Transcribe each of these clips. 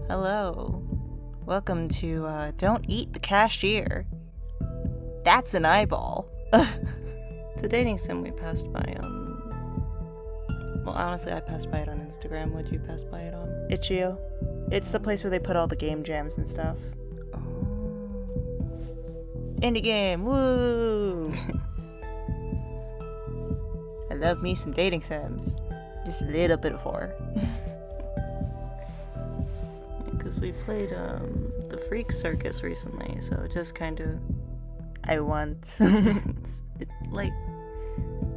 Hello. Welcome to Don't Eat the Cashier. That's an eyeball. It's a dating sim we passed by on... Well, honestly, I passed by it on Instagram. Would you pass by it on? Itch.io. It's the place where they put all the game jams and stuff. Oh. Indie game, woo! I love me some dating sims. Just a little bit of horror. Because we played the Freak Circus recently, so it just kind of... it like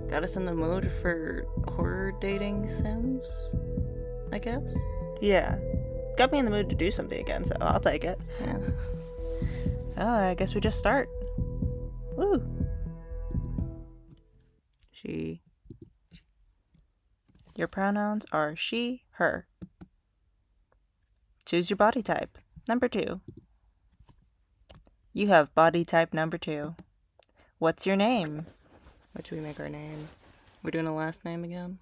got us in the mood for horror dating sims, I guess. Yeah, got me in the mood to do something again, so I'll take it. Yeah. Oh, I guess we just start. Woo. She. Your pronouns are she, her. Choose your body type. Number 2. You have body type number 2. What's your name? What should we make our name? We're doing a last name again?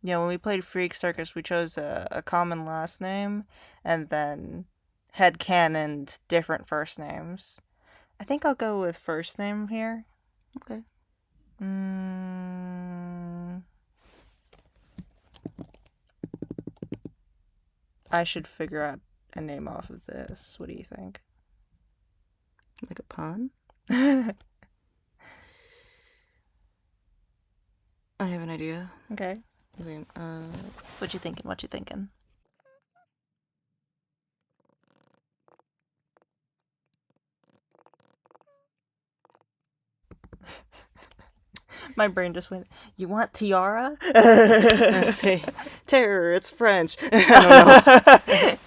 Yeah, when we played Freak Circus, we chose a common last name, and then headcanoned different first names. I think I'll go with first name here. Okay. I should figure out a name off of this. What do you think? Like a pun? I have an idea. Okay. What you thinking? My brain just went, you want tiara? I say, terror, it's French. I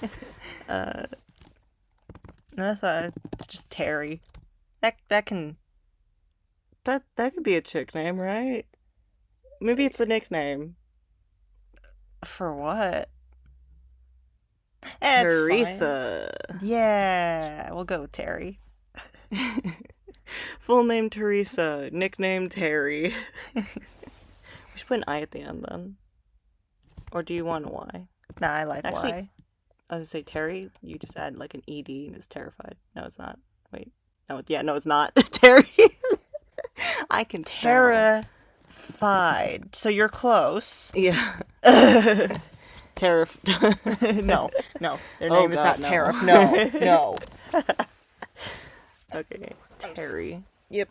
don't know. I thought it's just Terry. That could be a chick name, right? Maybe it's a nickname. For what? Teresa. Fine. Yeah, we'll go with Terry. Full name Teresa, nickname Terry. We should put an I at the end then. Or do you want a Y? Nah, I like actually, Y. I was gonna say Terry, you just add like an ED and it's terrified. No, it's not. Wait. No, it's not. Terry. I can spell. Terrified. So you're close. Yeah. No. Their name is not Terra. No. Okay. Terry. Yep.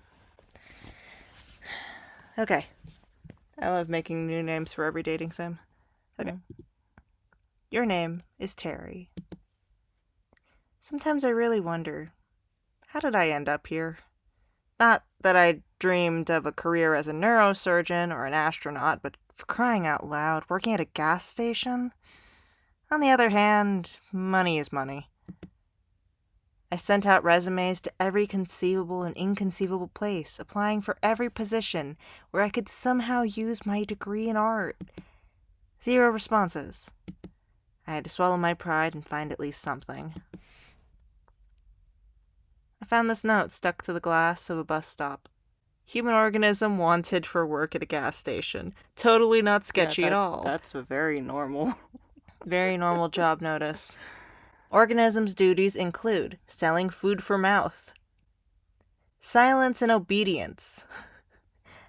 Okay. I love making new names for every dating sim. Okay. Your name is Terry. Sometimes I really wonder, how did I end up here? Not that I dreamed of a career as a neurosurgeon or an astronaut, but for crying out loud, working at a gas station? On the other hand, money is money. I sent out resumes to every conceivable and inconceivable place, applying for every position where I could somehow use my degree in art. 0 responses. I had to swallow my pride and find at least something. I found this note stuck to the glass of a bus stop. Human organism wanted for work at a gas station. Totally not sketchy at all. That's a very normal job notice. Organism's duties include selling food for mouth, silence and obedience,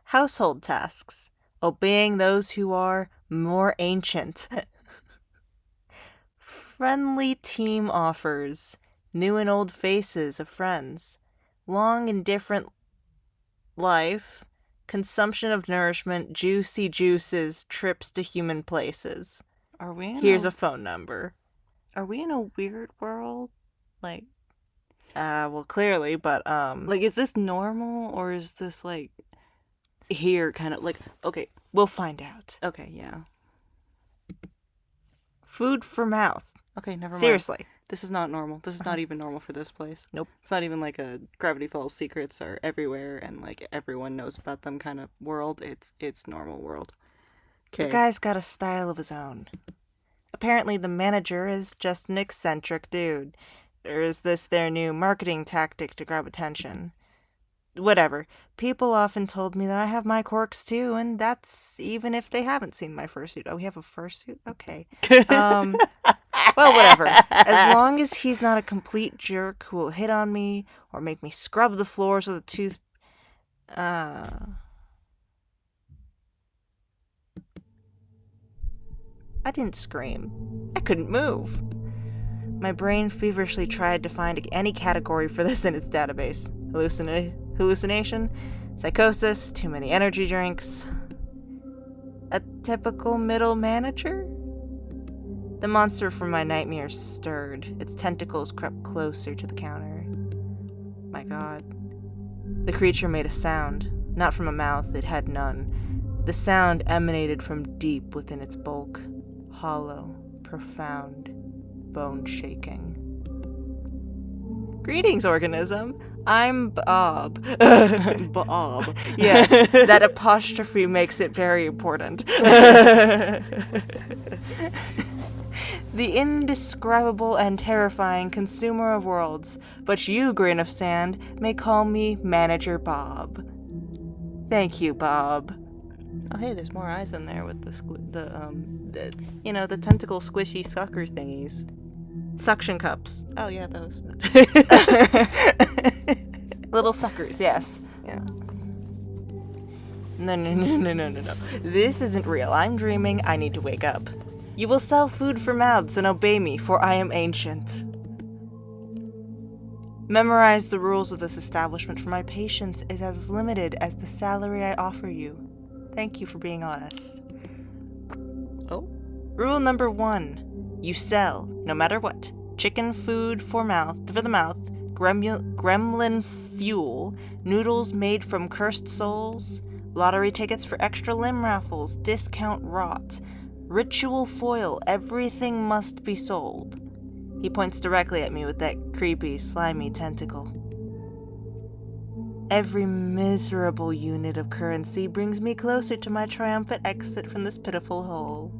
household tasks, obeying those who are more ancient, friendly team offers, new and old faces of friends, long and different life, consumption of nourishment, juicy juices, trips to human places. Here's a phone number. Are we in a weird world? Like, well, clearly, but, like, is this normal, or is this, like, here, kind of, like, okay, we'll find out. Okay, yeah. Food for mouth. Okay, never mind. Seriously. This is not normal. This is not even normal for this place. Nope. It's not even, like, a Gravity Falls secrets are everywhere, and, like, everyone knows about them kind of world. It's normal world. Okay. The guy's got a style of his own. Apparently the manager is just an eccentric dude. Or is this their new marketing tactic to grab attention? Whatever. People often told me that I have my quirks too, and that's even if they haven't seen my fursuit. Oh, we have a fursuit? Okay. Well, whatever. As long as he's not a complete jerk who will hit on me or make me scrub the floors with a tooth... I didn't scream. I couldn't move. My brain feverishly tried to find any category for this in its database. Hallucination, psychosis, too many energy drinks. A typical middle manager? The monster from my nightmares stirred. Its tentacles crept closer to the counter. My God. The creature made a sound, not from a mouth, it had none. The sound emanated from deep within its bulk, hollow, profound, bone-shaking. Greetings, organism. I'm Bob. Bob. Yes, that apostrophe makes it very important. The indescribable and terrifying consumer of worlds, but you, grain of sand, may call me Manager Bob. Thank you, Bob. Oh, hey, there's more eyes in there with the tentacle squishy sucker thingies. Suction cups. Oh, yeah, those. Little suckers, yes. Yeah. No. This isn't real. I'm dreaming. I need to wake up. You will sell food for mouths and obey me, for I am ancient. Memorize the rules of this establishment, for my patience is as limited as the salary I offer you. Thank you for being honest. Oh? Rule number 1. You sell, no matter what. Chicken food for the mouth, gremlin fuel, noodles made from cursed souls, lottery tickets for extra limb raffles, discount rot, ritual foil, everything must be sold. He points directly at me with that creepy, slimy tentacle. Every miserable unit of currency brings me closer to my triumphant exit from this pitiful hole.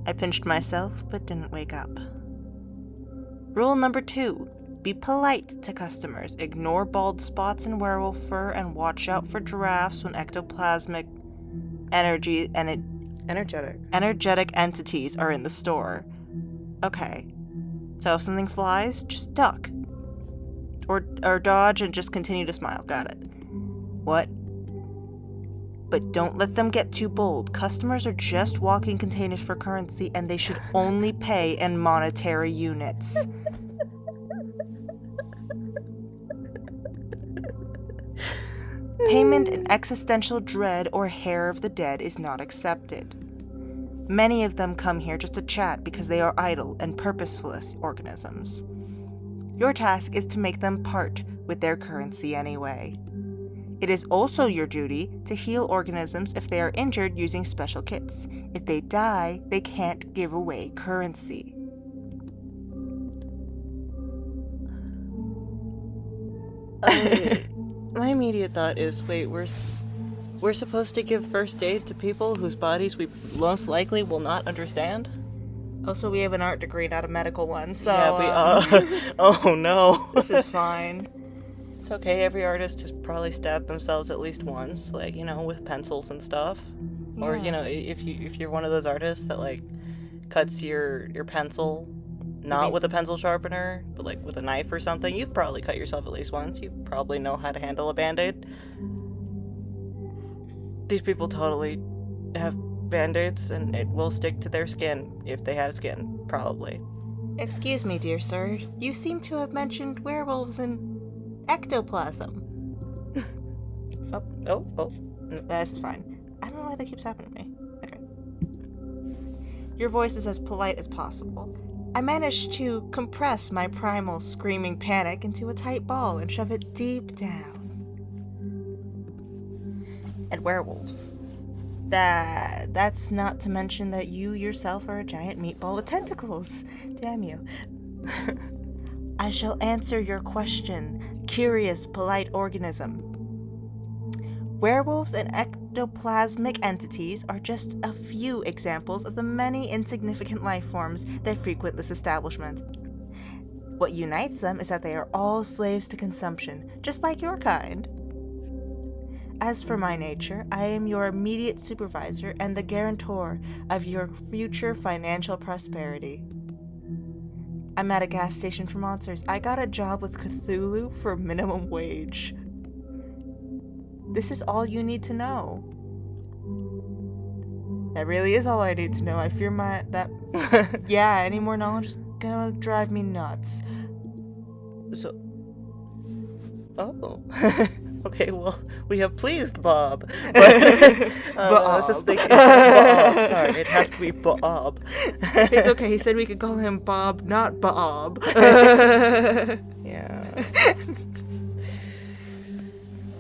I pinched myself, but didn't wake up. Rule number 2. Be polite to customers. Ignore bald spots and werewolf fur, and watch out for giraffes when ectoplasmic energetic entities are in the store. Okay. So if something flies, just duck. Or dodge and just continue to smile. Got it. What? But don't let them get too bold. Customers are just walking containers for currency, and they should only pay in monetary units. Payment in existential dread or hair of the dead is not accepted. Many of them come here just to chat because they are idle and purposeless organisms. Your task is to make them part with their currency anyway. It is also your duty to heal organisms if they are injured using special kits. If they die, they can't give away currency. My immediate thought is, wait, we're supposed to give first aid to people whose bodies we most likely will not understand? Also, we have an art degree, not a medical one, so... Yeah, oh no. This is fine. It's okay, every artist has probably stabbed themselves at least once, like, with pencils and stuff. Yeah. Or, if you're one of those artists that, like, cuts your pencil, not with a pencil sharpener, but, like, with a knife or something, you've probably cut yourself at least once. You probably know how to handle a Band-Aid. These people totally have Band-Aids, and it will stick to their skin, if they have skin, probably. Excuse me, dear sir. You seem to have mentioned werewolves and ectoplasm. Oh. This is fine. I don't know why that keeps happening to me. Okay. Your voice is as polite as possible. I managed to compress my primal screaming panic into a tight ball and shove it deep down. And werewolves. That's not to mention that you yourself are a giant meatball with tentacles. Damn you. I shall answer your question, curious, polite organism. Werewolves and ectoplasmic entities are just a few examples of the many insignificant life forms that frequent this establishment. What unites them is that they are all slaves to consumption, just like your kind. As for my nature, I am your immediate supervisor and the guarantor of your future financial prosperity. I'm at a gas station for monsters. I got a job with Cthulhu for minimum wage. This is all you need to know. That really is all I need to know. I fear yeah, any more knowledge is gonna drive me nuts. So... Oh. Okay, well, we have pleased Bob. But, I was just thinking, Bob. Sorry, it has to be Bob. It's okay, he said we could call him Bob, not Bob. Yeah.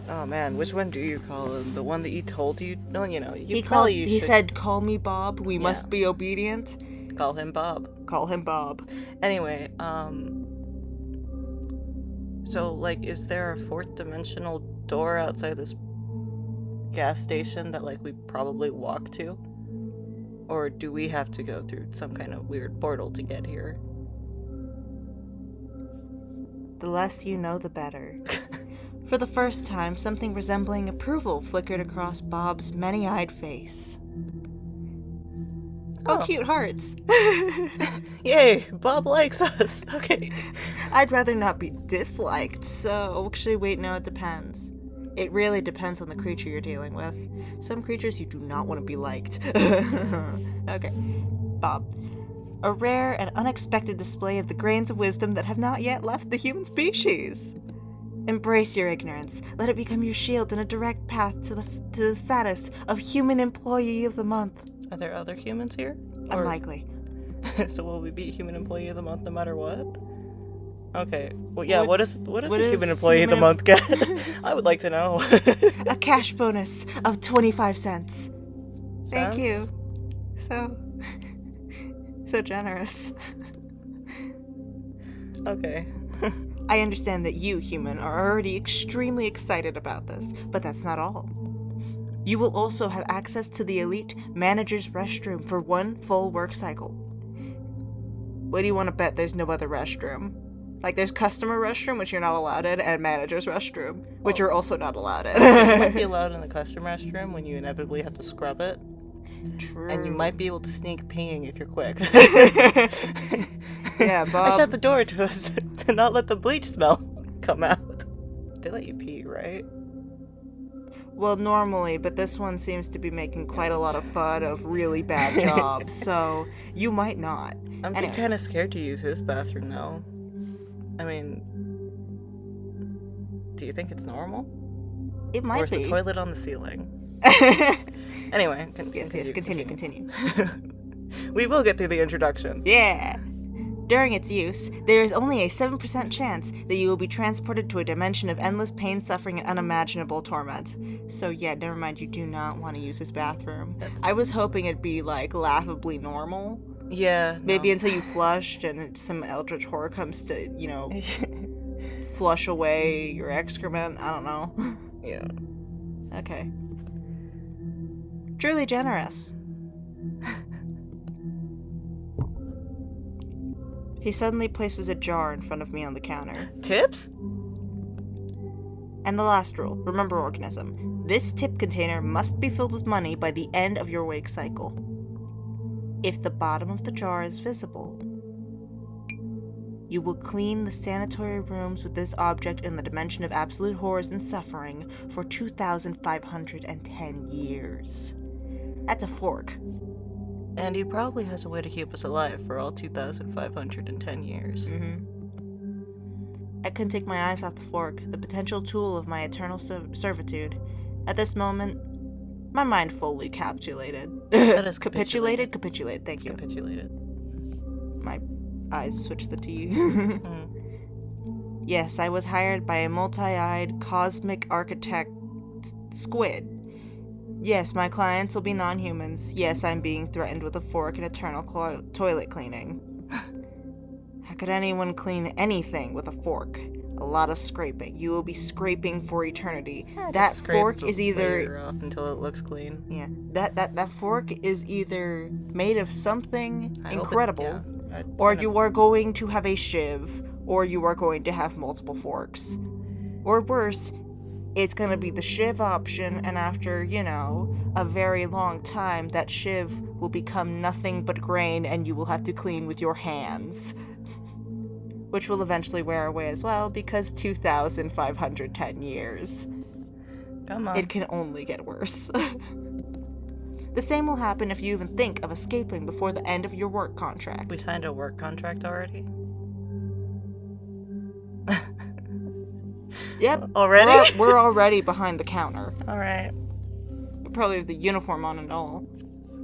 Oh man, which one do you call him? The one that he told you? No, you know, He said, call me Bob, we must be obedient. Call him Bob. Call him Bob. Anyway, so, like, is there a fourth dimensional door outside this gas station that, like, we probably walk to? Or do we have to go through some kind of weird portal to get here? The less you know, the better. For the first time, something resembling approval flickered across Bob's many-eyed face. Oh, cute hearts. Yay, Bob likes us. Okay. I'd rather not be disliked, so... Actually, wait, no, it depends. It really depends on the creature you're dealing with. Some creatures you do not want to be liked. Okay. Bob. A rare and unexpected display of the grains of wisdom that have not yet left the human species. Embrace your ignorance. Let it become your shield and a direct path to the status of Human Employee of the Month. Are there other humans here? Unlikely. So will we be Human Employee of the Month no matter what? Okay. Well, yeah, what does a Human Employee of the Month get? I would like to know. A cash bonus of 25 cents. Thank you. So generous. Okay. I understand that you, human, are already extremely excited about this, but that's not all. You will also have access to the elite manager's restroom for one full work cycle. What do you want to bet there's no other restroom? Like, there's customer restroom, which you're not allowed in, and manager's restroom, which you're also not allowed in. You might be allowed in the customer restroom when you inevitably have to scrub it. True. And you might be able to sneak peeing if you're quick. Yeah, Bob. I shut the door to not let the bleach smell come out. They let you pee, right? Well, normally, but this one seems to be making quite a lot of fun of really bad jobs, so you might not. I'm kind of scared to use his bathroom, though. I mean, do you think it's normal? It might be. Or is the toilet on the ceiling? Anyway, continue. We will get through the introduction. Yeah. During its use, there is only a 7% chance that you will be transported to a dimension of endless pain, suffering, and unimaginable torment. So yeah, never mind, you do not want to use his bathroom. I was hoping it'd be, like, laughably normal. Yeah. Maybe until you flushed and some eldritch horror comes to, you know, flush away your excrement. I don't know. Yeah. Okay. Truly generous. He suddenly places a jar in front of me on the counter. Tips? And the last rule, remember organism. This tip container must be filled with money by the end of your wake cycle. If the bottom of the jar is visible, you will clean the sanitary rooms with this object in the dimension of absolute horrors and suffering for 2,510 years. That's a fork. And he probably has a way to keep us alive for all 2,510 years. Mm-hmm. I couldn't take my eyes off the fork, the potential tool of my eternal servitude. At this moment, my mind fully capitulated. That is Capitulated, thank you. Capitulated. My eyes switched the T. Yes, I was hired by a multi-eyed cosmic architect squid. Yes, my clients will be non-humans. Yes, I'm being threatened with a fork and eternal toilet cleaning. How could anyone clean anything with a fork? A lot of scraping. You will be scraping for eternity. That fork is either off until it looks clean. Yeah, that fork is either made of something incredible, or you are going to have a shiv, or you are going to have multiple forks, or worse, it's going to be the shiv option, and after, you know, a very long time, that shiv will become nothing but grain, and you will have to clean with your hands. which will eventually wear away as well because 2,510 years. Come on. It can only get worse. The same will happen if you even think of escaping before the end of your work contract. We signed a work contract already? Yep. Already? We're already behind the counter. Alright. We probably have the uniform on and all.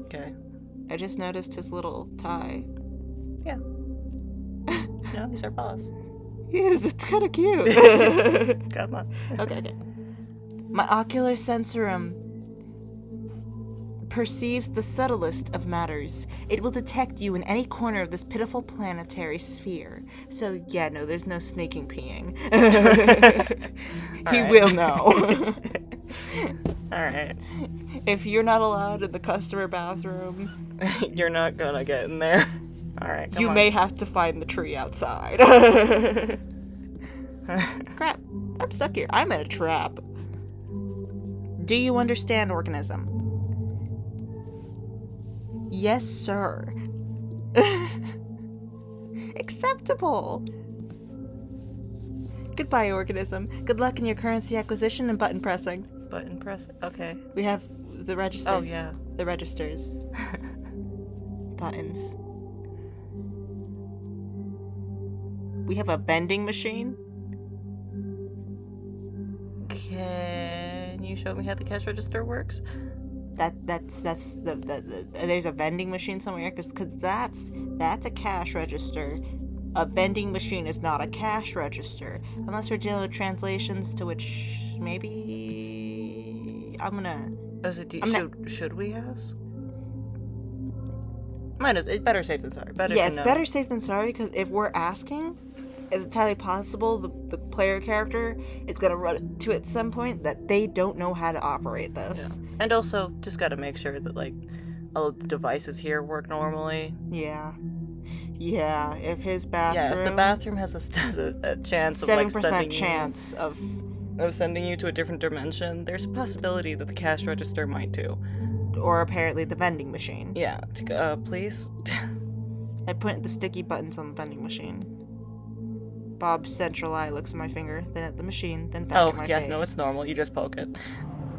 Okay. I just noticed his little tie. Yeah. No, he's our boss. He is. It's kind of cute. Come on. Okay. My ocular sensorum perceives the subtlest of matters. It will detect you in any corner of this pitiful planetary sphere. So, yeah, no, there's no sneaking peeing. He will know. Alright. If you're not allowed in the customer bathroom, You're not gonna get in there. Alright, you may have to find the tree outside. Crap. I'm stuck here. I'm in a trap. Do you understand, organism? Yes, sir. Acceptable. Goodbye, organism. Good luck in your currency acquisition and button pressing. Button press. Okay. We have the register. Oh, yeah. The registers. Buttons. We have a vending machine. Can you show me how the cash register works? That's the there's a vending machine somewhere because that's a cash register. A vending machine is not a cash register unless we're dealing with translations, to which maybe I'm gonna. Should we ask? It's better safe than sorry. Better safe than sorry, because if we're asking, it's entirely possible the player character is going to run into at some point that they don't know how to operate this. Yeah. And also, just got to make sure that, like, all of the devices here work normally. Yeah, if his bathroom... Yeah, if the bathroom has a chance of, 7% chance of sending you to a different dimension, there's a possibility that the cash register might too. Or apparently the vending machine. Yeah, please? I point the sticky buttons on the vending machine. Bob's central eye looks at my finger, then at the machine, then back at my face. No, it's normal. You just poke it.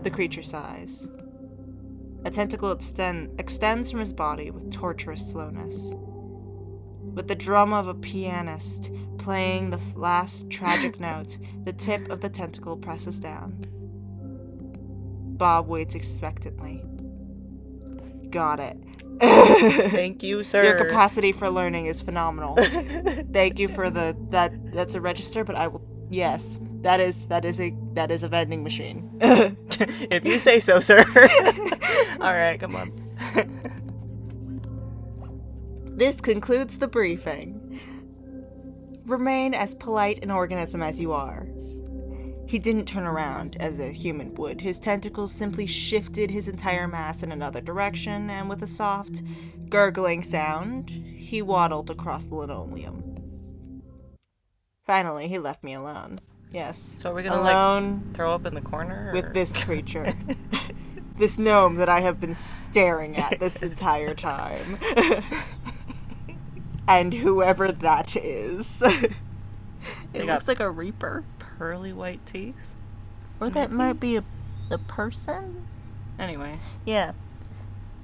The creature sighs. A tentacle extends from his body with torturous slowness. With the drum of a pianist playing the last tragic note, the tip of the tentacle presses down. Bob waits expectantly. Got it. Thank you, sir. Your capacity for learning is phenomenal. Thank you for that's a register, but I will. Yes, that is a vending machine. If you say so, sir. All right, come on. This concludes the briefing. Remain as polite an organism as you are. He didn't turn around as a human would. His tentacles simply shifted his entire mass in another direction, and with a soft, gurgling sound, he waddled across the linoleum. Finally, he left me alone. Yes. So are we gonna, alone throw up in the corner? Or? With this creature. This gnome that I have been staring at this entire time. And whoever that is. It looks like a reaper. Pearly white teeth? Or that might be a person? Anyway. Yeah.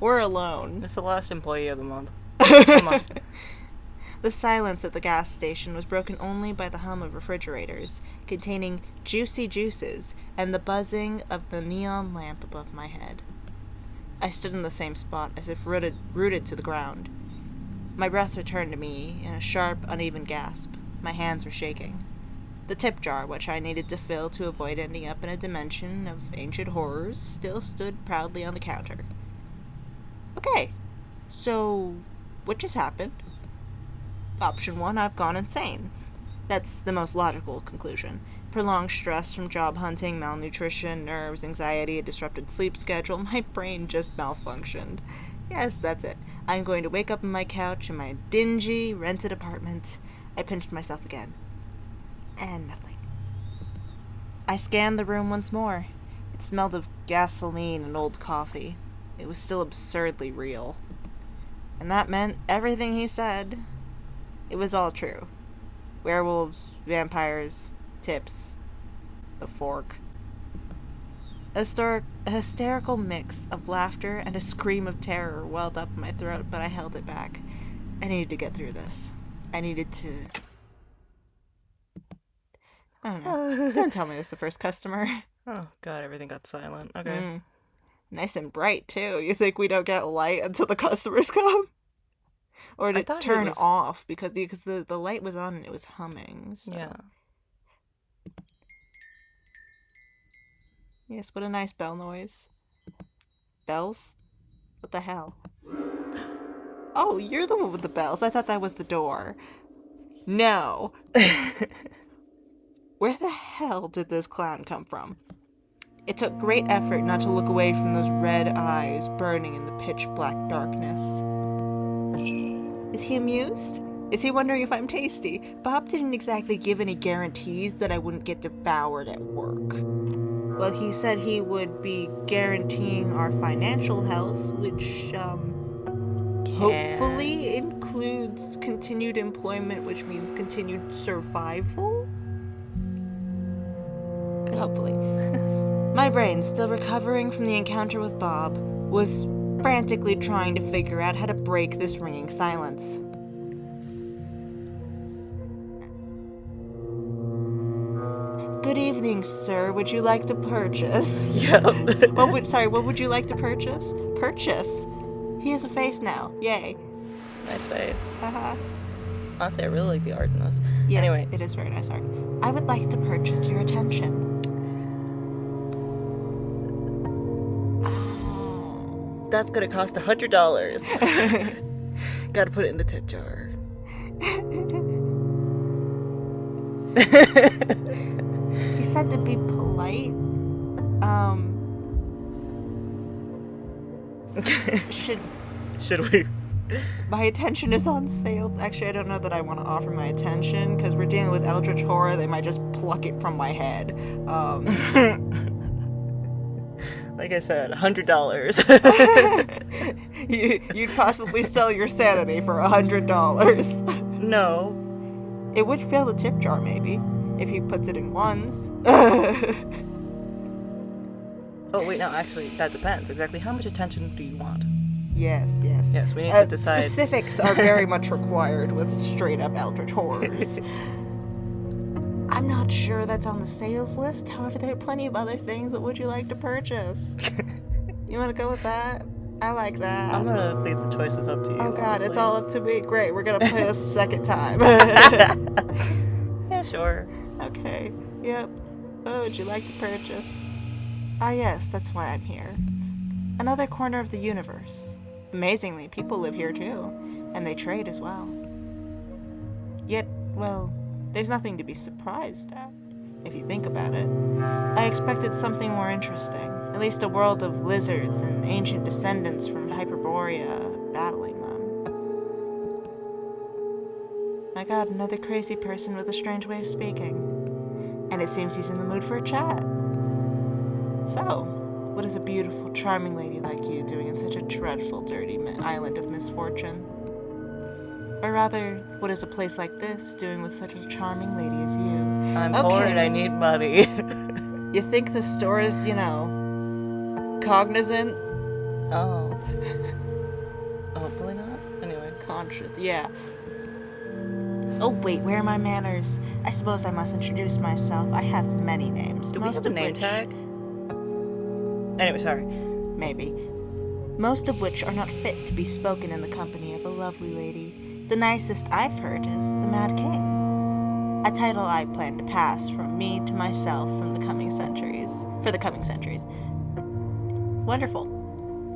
We're alone. It's the last employee of the month. Come on. The silence at the gas station was broken only by the hum of refrigerators, containing juicy juices, and the buzzing of the neon lamp above my head. I stood in the same spot, as if rooted to the ground. My breath returned to me in a sharp, uneven gasp. My hands were shaking. The tip jar, which I needed to fill to avoid ending up in a dimension of ancient horrors, still stood proudly on the counter. Okay, so what just happened? Option 1, I've gone insane. That's the most logical conclusion. Prolonged stress from job hunting, malnutrition, nerves, anxiety, a disrupted sleep schedule. My brain just malfunctioned. Yes, that's it. I'm going to wake up on my couch in my dingy, rented apartment. I pinched myself again. And nothing. I scanned the room once more. It smelled of gasoline and old coffee. It was still absurdly real. And that meant everything he said. It was all true. werewolves, vampires, tips, the fork. A hysterical mix of laughter and a scream of terror welled up in my throat, but I held it back. I needed to get through this. I needed to... Oh no. Don't tell me this is the first customer. Oh, God, everything got silent. Okay. Nice and bright, too. You think we don't get light until the customers come? Or to turn off, because the light was on and it was humming. So. Yeah. Yes, what a nice bell noise. Bells? What the hell? Oh, you're the one with the bells. I thought that was the door. No. Where the hell did this clown come from? It took great effort not to look away from those red eyes burning in the pitch-black darkness. Is he amused? Is he wondering if I'm tasty? Bob didn't exactly give any guarantees that I wouldn't get devoured at work. Well, he said he would be guaranteeing our financial health, which, hopefully includes continued employment, which means continued survival? Hopefully. My brain, still recovering from the encounter with Bob, was frantically trying to figure out how to break this ringing silence. Good evening, sir. Would you like to purchase? Yep. what would you like to purchase? Purchase. He has a face now. Yay. Nice face. Haha. Honestly, I really like the art in this. Yes, Anyway. It is very nice art. I would like to purchase your attention. That's gonna cost $100. Gotta put it in the tip jar. He said to be polite. Should we? My attention is on sale. Actually, I don't know that I want to offer my attention, because we're dealing with eldritch horror. They might just pluck it from my head. Like I said, $100. You'd possibly sell your sanity for $100. No. It would fill the tip jar, maybe, if he puts it in ones. Oh, wait, no, actually, that depends. Exactly how much attention do you want? Yes. Yes, we need to decide. Specifics are very much required with straight-up eldritch horrors. I'm not sure that's on the sales list. However, there are plenty of other things. What would you like to purchase? You want to go with that? I like that. I'm gonna leave the choices up to you. Oh god, honestly. It's all up to me. Great, we're gonna play this a second time. Yeah, sure. Okay, yep. What would you like to purchase? Ah yes, that's why I'm here. Another corner of the universe. Amazingly, people live here too, and they trade as well. Yet, well, there's nothing to be surprised at, if you think about it. I expected something more interesting, at least a world of lizards and ancient descendants from Hyperborea battling them. My god, another crazy person with a strange way of speaking. And it seems he's in the mood for a chat. So, what is a beautiful, charming lady like you doing in such a dreadful, dirty island of misfortune? Or rather, what is a place like this doing with such a charming lady as you? I'm poor and I need money. You think the store is, cognizant? Oh. Hopefully not. Anyway. Conscious, yeah. Oh wait, where are my manners? I suppose I must introduce myself. I have many names. Do we have a name tag? Anyway, sorry. Maybe. Most of which are not fit to be spoken in the company of a lovely lady. The nicest I've heard is the Mad King. A title I plan to pass from me to myself for the coming centuries. Wonderful.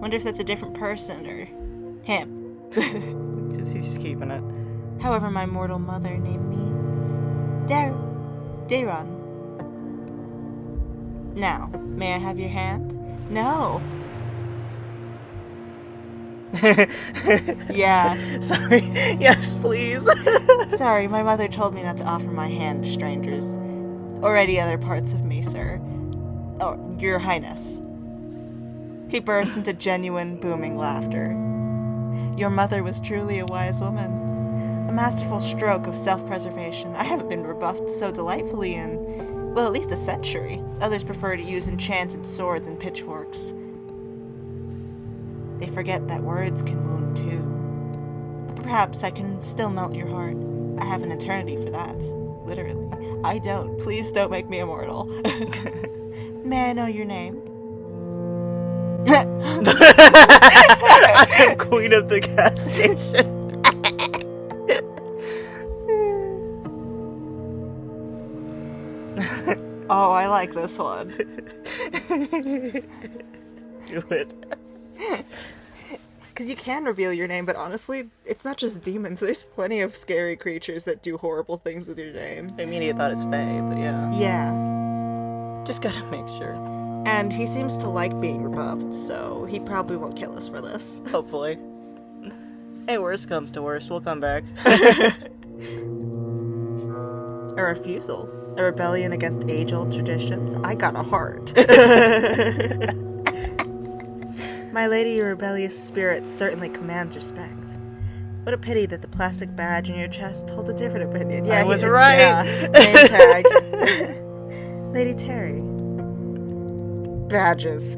Wonder if that's a different person or him. He's just keeping it. However, my mortal mother named me Deiran. Now, may I have your hand? No. Yeah. Sorry. Yes, please. Sorry, my mother told me not to offer my hand to strangers. Or any other parts of me, sir. Oh, your highness. He burst into genuine, booming laughter. Your mother was truly a wise woman. A masterful stroke of self-preservation. I haven't been rebuffed so delightfully in, well, at least a century. Others prefer to use enchanted swords and pitchforks. They forget that words can wound too. But perhaps I can still melt your heart. I have an eternity for that. Literally. I don't. Please don't make me immortal. May I know your name? I am queen of the gas station. Oh, I like this one. Do it. Because you can reveal your name, but honestly, it's not just demons. There's plenty of scary creatures that do horrible things with your name. Immediate thought is Fae, but yeah. Yeah. Just gotta make sure. And he seems to like being rebuffed, so he probably won't kill us for this. Hopefully. Hey, worst comes to worst, we'll come back. A refusal. A rebellion against age-old traditions. I got a heart. My lady, your rebellious spirit certainly commands respect. What a pity that the plastic badge in your chest holds a different opinion. Yeah, I was right. Yeah, name tag. Lady Terry. Badges.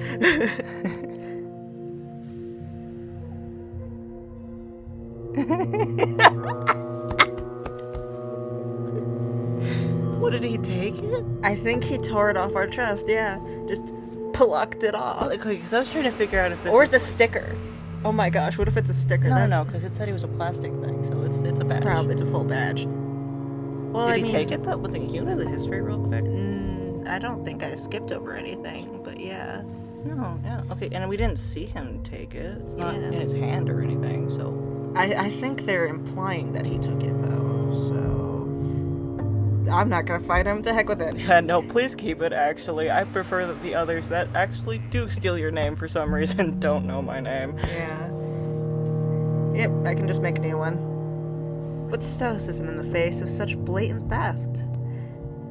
What, did he take it? I think he tore it off our chest, yeah. Just plucked it off. Okay, because I was trying to figure out if this Or is it's a sticker. Oh my gosh, what if it's a sticker? No, because it said it was a plastic thing, so it's a badge. It's a full badge. Well, Did he take it though? Can you know the history real quick? I don't think I skipped over anything, but yeah. No, yeah. Okay, and we didn't see him take it. It's not Yeah. in his hand or anything, so... I think they're implying that he took it, though, so... I'm not gonna fight him. To heck with it. Yeah, no, please keep it, actually. I prefer that the others that actually do steal your name for some reason don't know my name. Yeah. Yep, I can just make a new one. What's stoicism in the face of such blatant theft?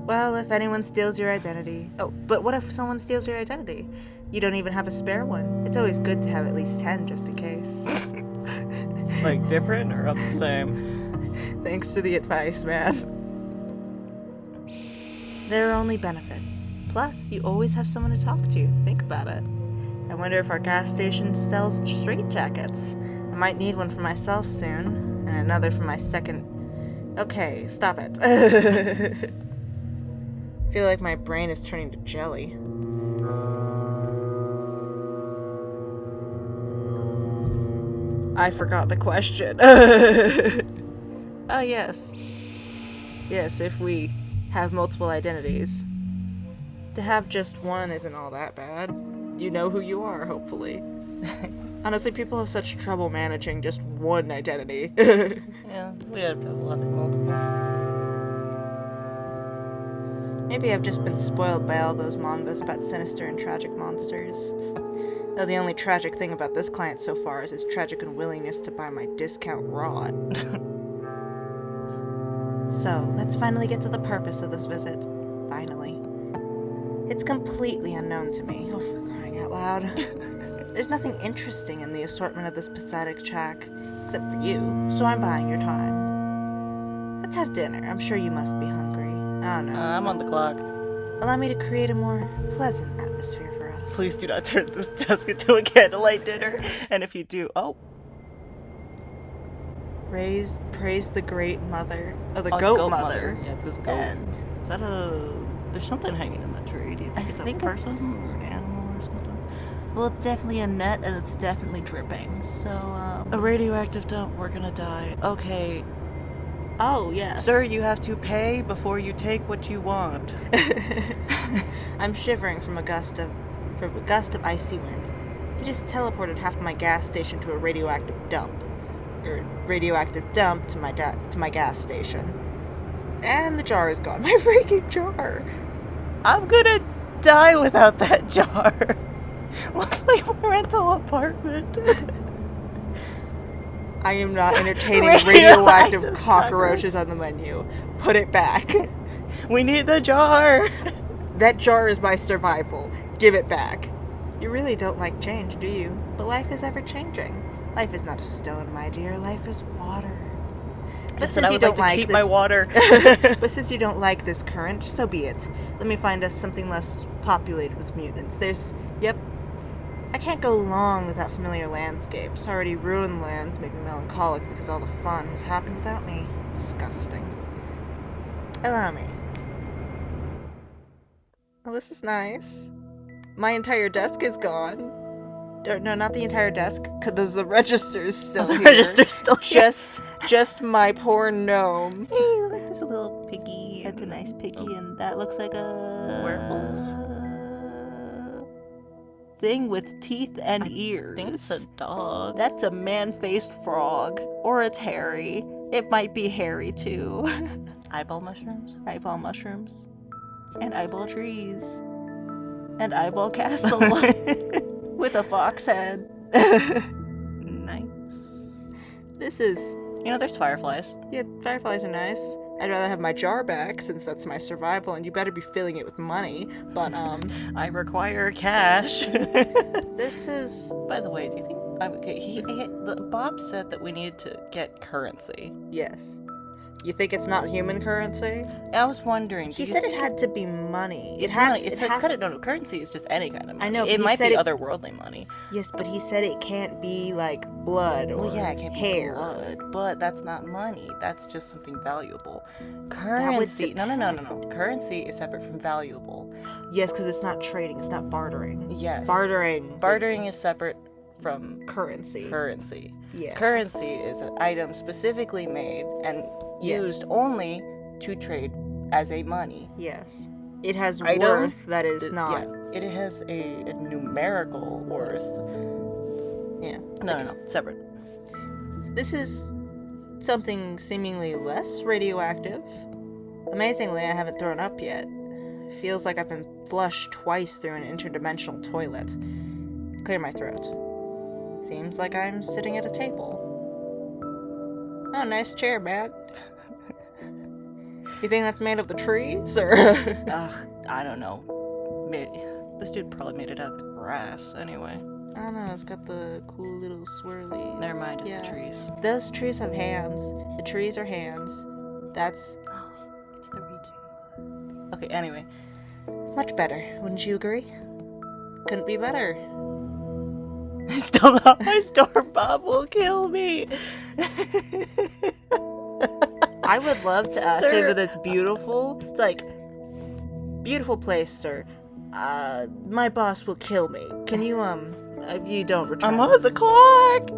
Well, if anyone steals your identity... Oh, but what if someone steals your identity? You don't even have a spare one. It's always good to have at least 10, just in case. Like, different or the same? Thanks to the advice, man. There are only benefits. Plus, you always have someone to talk to. Think about it. I wonder if our gas station sells straitjackets. I might need one for myself soon, and another for my second... Okay, stop it. I feel like my brain is turning to jelly. I forgot the question. Oh, yes. Yes, if we have multiple identities. To have just one isn't all that bad. You know who you are, hopefully. Honestly, people have such trouble managing just one identity. Yeah, we have trouble having multiple. Maybe I've just been spoiled by all those mangas about sinister and tragic monsters. Though the only tragic thing about this client so far is his tragic unwillingness to buy my discount rod. So, let's finally get to the purpose of this visit. Finally. It's completely unknown to me. Oh, for crying out loud. There's nothing interesting in the assortment of this pathetic shack, except for you, so I'm buying your time. Let's have dinner. I'm sure you must be hungry. Oh no. I'm on the clock. Allow me to create a more pleasant atmosphere for us. Please do not turn this desk into a candlelight dinner. And if you do, Praise the great mother. Oh, the goat mother. Yeah, it's this goat. And Is that there's something hanging in that tree. Do you think it's a person or an animal or something? well, it's definitely a net, and it's definitely dripping. So, A radioactive dump, we're gonna die. Okay. Oh, yes. Sir, you have to pay before you take what you want. I'm shivering from a gust of icy wind. He just teleported half of my gas station to a radioactive dump. Or radioactive dump to my gas station. And the jar is gone. My freaking jar! I'm gonna die without that jar. Looks like a rental apartment. I am not entertaining radioactive cockroaches on the menu. Put it back. We need the jar. That jar is my survival. Give it back. You really don't like change, do you? But life is ever changing. Life is not a stone, my dear. Life is water. But And since I you would don't like to like keep this, my water. but since you don't like this current, so be it. Let me find us something less populated with mutants. Yep. I can't go long without familiar landscapes. Already ruined lands make me melancholic because all the fun has happened without me. Disgusting. Allow me. Oh, this is nice. My entire desk is gone. No, not the entire desk, because the register's still The here. register's still here. Just my poor gnome. Hey, look, there's a little piggy. That's a nice piggy, and that looks like a thing with teeth and ears. I think it's a dog. That's a man-faced frog, or it's hairy. It might be hairy too. Eyeball mushrooms? Eyeball mushrooms, and eyeball trees, and eyeball castle with a fox head. Nice. This is. You know, there's fireflies. Yeah, fireflies are nice. I'd rather have my jar back since that's my survival, and you better be filling it with money. But I require cash. this is. By the way, do you think? Okay, Bob said that we needed to get currency. Yes. You think it's not human currency? I was wondering. He said it had to be money. No, currency is just any kind of money. I know. It might be otherworldly money. Yes, but he said it can't be like blood or it can't hair. be blood, but that's not money. That's just something valuable. Currency. No. Currency is separate from valuable. Yes, because it's not trading. It's not bartering. Yes. Bartering is separate from currency. Yeah. Currency is an item specifically made and used only to trade as a money. Yes. It has item, worth that is not. Yeah, it has a numerical worth. Yeah. No. Separate. This is something seemingly less radioactive. Amazingly, I haven't thrown up yet. Feels like I've been flushed twice through an interdimensional toilet. Clear my throat. Seems like I'm sitting at a table. Oh, nice chair, man. You think that's made of the trees, or? I don't know. This dude probably made it out of the grass, anyway. I don't know, it's got the cool little swirlies. Never mind, it's the trees. Those trees have hands. The trees are hands. That's... It's the region. Okay, anyway. Much better, wouldn't you agree? Couldn't be better. Still not my store. Bob will kill me. I would love to say that it's beautiful. It's like, beautiful place, sir. My boss will kill me. Can you, if you don't return... I'm on the clock!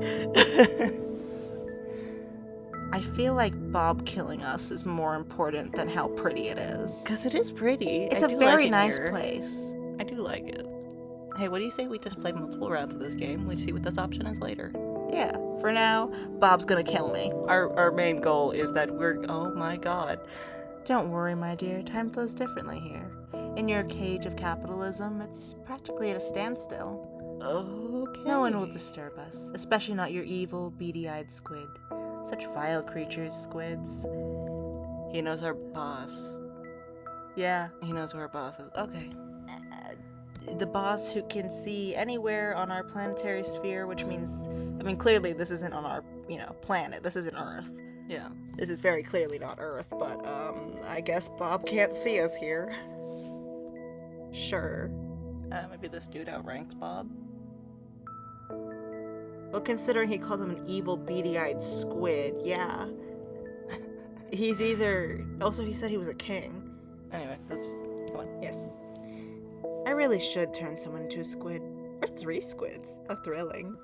I feel like Bob killing us is more important than how pretty it is. Because it is pretty. It's a very nice place. I do like it. Hey, what do you say we just play multiple rounds of this game? We see what this option is later. Yeah, for now, Bob's gonna kill me. Our main goal is that oh my god. Don't worry, my dear, time flows differently here. In your cage of capitalism, it's practically at a standstill. Okay. No one will disturb us, especially not your evil, beady-eyed squid. Such vile creatures, squids. He knows our boss. Yeah. He knows who our boss is. Okay. The boss who can see anywhere on our planetary sphere, which means, clearly this isn't on our, planet. This isn't Earth. Yeah. This is very clearly not Earth, but, I guess Bob can't see us here. Sure. Maybe this dude outranks Bob. Well, considering he called him an evil, beady-eyed squid, yeah. He's either... Also, he said he was a king. Anyway, come on. Yes. I really should turn someone into a squid. Or 3 squids. How thrilling.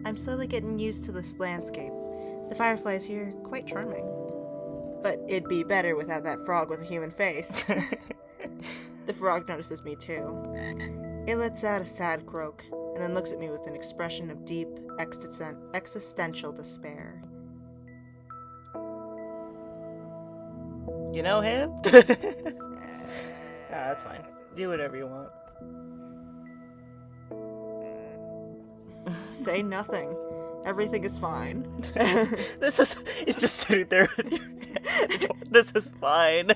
I'm slowly getting used to this landscape. The fireflies here are quite charming. But it'd be better without that frog with a human face. The frog notices me too. It lets out a sad croak, and then looks at me with an expression of deep, existential despair. You know him? That's fine. Do whatever you want. Say nothing. Everything is fine. It's just sitting there with your head. This is fine.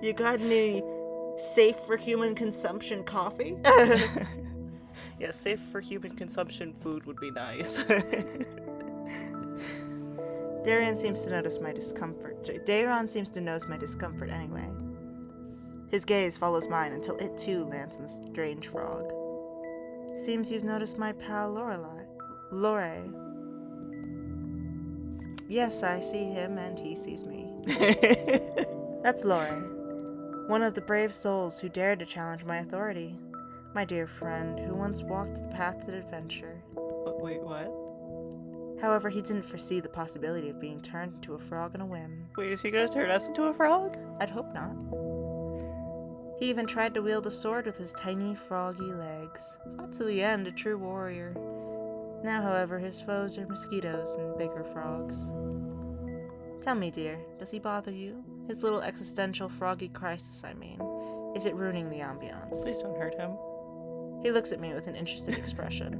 You got any safe for human consumption coffee? Yeah, safe for human consumption food would be nice. Deiran seems to notice my discomfort. Deiran seems to notice my discomfort anyway. His gaze follows mine until it too lands on the strange frog. Seems you've noticed my pal Lore. Yes, I see him and he sees me. That's Lore, one of the brave souls who dared to challenge my authority. My dear friend, who once walked the path of adventure. Wait, what? However, he didn't foresee the possibility of being turned into a frog on a whim. Wait, is he gonna turn us into a frog? I'd hope not. He even tried to wield a sword with his tiny, froggy legs. Fought to the end, a true warrior. Now, however, his foes are mosquitoes and bigger frogs. Tell me, dear, does he bother you? His little existential froggy crisis, I mean. Is it ruining the ambiance? Please don't hurt him. He looks at me with an interested expression.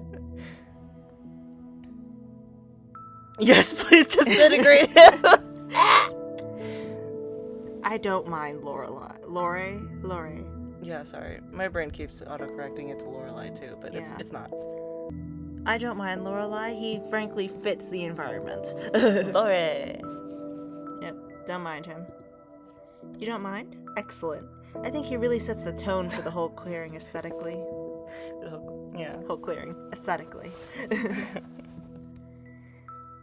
Yes, please disintegrate him! I don't mind Lore. Yeah, sorry. My brain keeps autocorrecting it to Lorelei too, but Yeah. it's not. I don't mind Lorelei. He frankly fits the environment. Lore! Yep, don't mind him. You don't mind? Excellent. I think he really sets the tone for the whole clearing aesthetically. Yeah. Whole clearing aesthetically.